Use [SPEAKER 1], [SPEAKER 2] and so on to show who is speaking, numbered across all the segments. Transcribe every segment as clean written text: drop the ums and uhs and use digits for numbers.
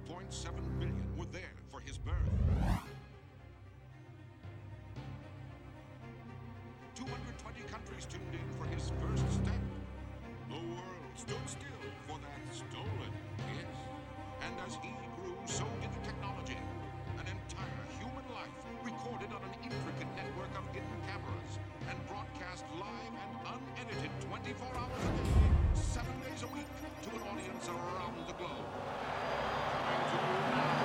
[SPEAKER 1] 5.7 billion were there for his birth. 220 countries tuned in for his first step. The world stood still for that stolen kiss. And as he grew, so did the technology. An entire human life recorded on an intricate network of hidden cameras and broadcast live and unedited 24 hours a day, 7 days a week to an audience around the globe. Coming to you now,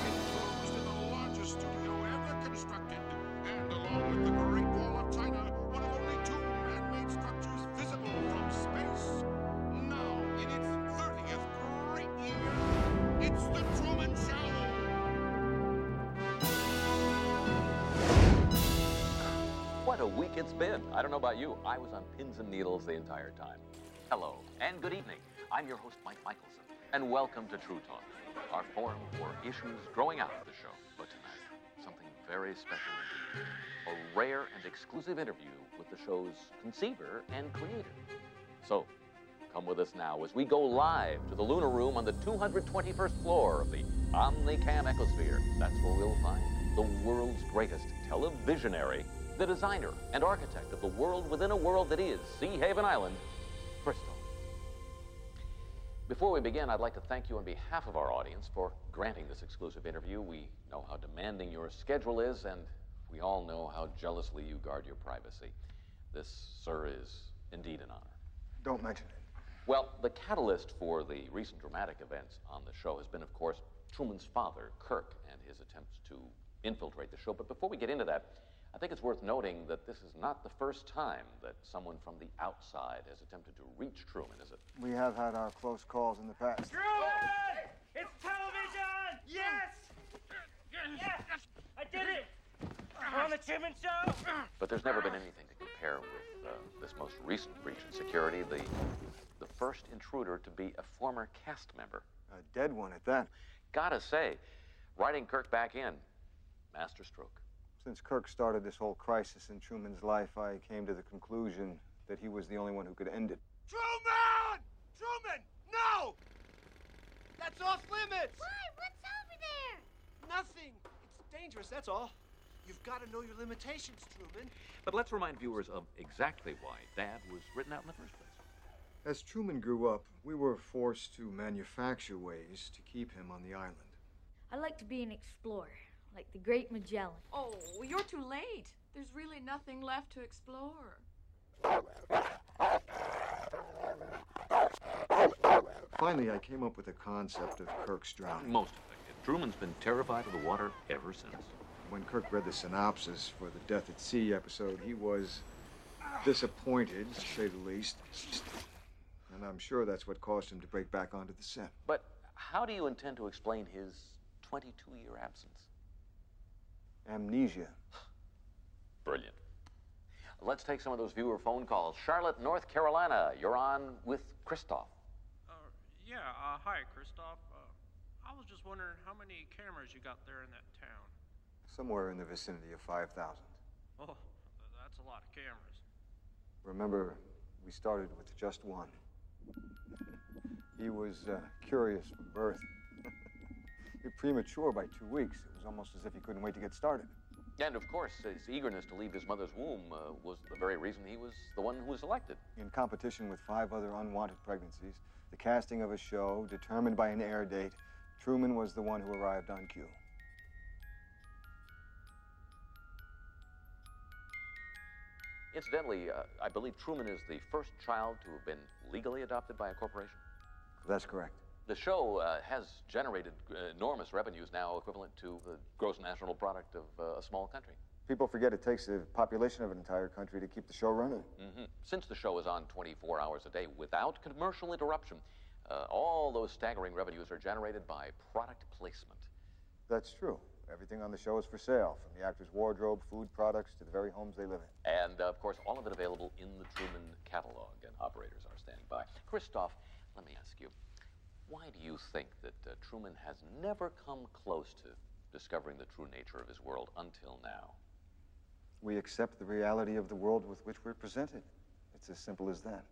[SPEAKER 1] enclosed in the largest studio ever constructed, and along with the Great Wall of China, one of only 2 man-made structures visible from space. Now, in its 30th great year, it's the Truman Show!
[SPEAKER 2] What a week it's been. I don't know about you. I was on pins and needles the entire time. Hello, and good evening. I'm your host, Mike Michelson, and welcome to True Talk, our forum for issues growing out of the show. But tonight, something very special indeed. A rare and exclusive interview with the show's conceiver and creator. So, come with us now as we go live to the Lunar Room on the 221st floor of the Omnicam Ecosphere. That's where we'll find the world's greatest televisionary, the designer and architect of the world within a world that is Sea Haven Island, Christof. Before we begin, I'd like to thank you on behalf of our audience for granting this exclusive interview. We know how demanding your schedule is, and we all know how jealously you guard your privacy. This, sir, is indeed an honor.
[SPEAKER 3] Don't mention it.
[SPEAKER 2] Well, the catalyst for the recent dramatic events on the show has been, of course, Truman's father, Kirk, and his attempts to infiltrate the show. But before we get into that, I think it's worth noting that this is not the first time that someone from the outside has attempted to reach Truman, is it?
[SPEAKER 3] We have had our close calls in the past.
[SPEAKER 4] Truman! It's television! Yes! Yes! I did it! We're on the Truman Show!
[SPEAKER 2] But there's never been anything to compare with this most recent breach in security, the first intruder to be a former cast member.
[SPEAKER 3] A dead one at that.
[SPEAKER 2] Gotta say, writing Kirk back in, masterstroke.
[SPEAKER 3] Since Kirk started this whole crisis in Truman's life, I came to the conclusion that he was the only one who could end it.
[SPEAKER 5] Truman! Truman! No! That's off limits!
[SPEAKER 6] Why? What's over there?
[SPEAKER 5] Nothing. It's dangerous, that's all. You've got to know your limitations, Truman.
[SPEAKER 2] But let's remind viewers of exactly why Dad was written out in the first place.
[SPEAKER 3] As Truman grew up, we were forced to manufacture ways to keep him on the island.
[SPEAKER 6] I'd like to be an explorer, like the Great Magellan.
[SPEAKER 7] Oh, you're too late. There's really nothing left to explore.
[SPEAKER 3] Finally, I came up with the concept of Kirk's drowning.
[SPEAKER 2] Most effective. Truman's been terrified of the water ever since.
[SPEAKER 3] When Kirk read the synopsis for the Death at Sea episode, he was disappointed, to say the least. And I'm sure that's what caused him to break back onto the set.
[SPEAKER 2] But how do you intend to explain his 22-year absence?
[SPEAKER 3] Amnesia.
[SPEAKER 2] Brilliant. Let's take some of those viewer phone calls. Charlotte, North Carolina, you're on with Christof.
[SPEAKER 8] Hi, Christof. I was just wondering how many cameras you got there in that town.
[SPEAKER 3] Somewhere in the vicinity of 5,000.
[SPEAKER 8] Oh, that's a lot of cameras.
[SPEAKER 3] Remember, we started with just one. He was curious from birth. Premature by 2 weeks. It was almost as if he couldn't wait to get started.
[SPEAKER 2] And, of course, his eagerness to leave his mother's womb was the very reason he was the one who was selected.
[SPEAKER 3] In competition with 5 other unwanted pregnancies, the casting of a show determined by an air date, Truman was the one who arrived on cue.
[SPEAKER 2] Incidentally, I believe Truman is the first child to have been legally adopted by a corporation.
[SPEAKER 3] That's correct.
[SPEAKER 2] The show has generated enormous revenues now equivalent to the gross national product of a small country.
[SPEAKER 3] People forget it takes the population of an entire country to keep the show running.
[SPEAKER 2] Mm-hmm. Since the show is on 24 hours a day without commercial interruption, all those staggering revenues are generated by product placement.
[SPEAKER 3] That's true. Everything on the show is for sale, from the actor's wardrobe, food products, to the very homes they live in.
[SPEAKER 2] And, of course, all of it available in the Truman catalog, and operators are standing by. Christof, let me ask you, why do you think that Truman has never come close to discovering the true nature of his world until now?
[SPEAKER 3] We accept the reality of the world with which we're presented. It's as simple as that.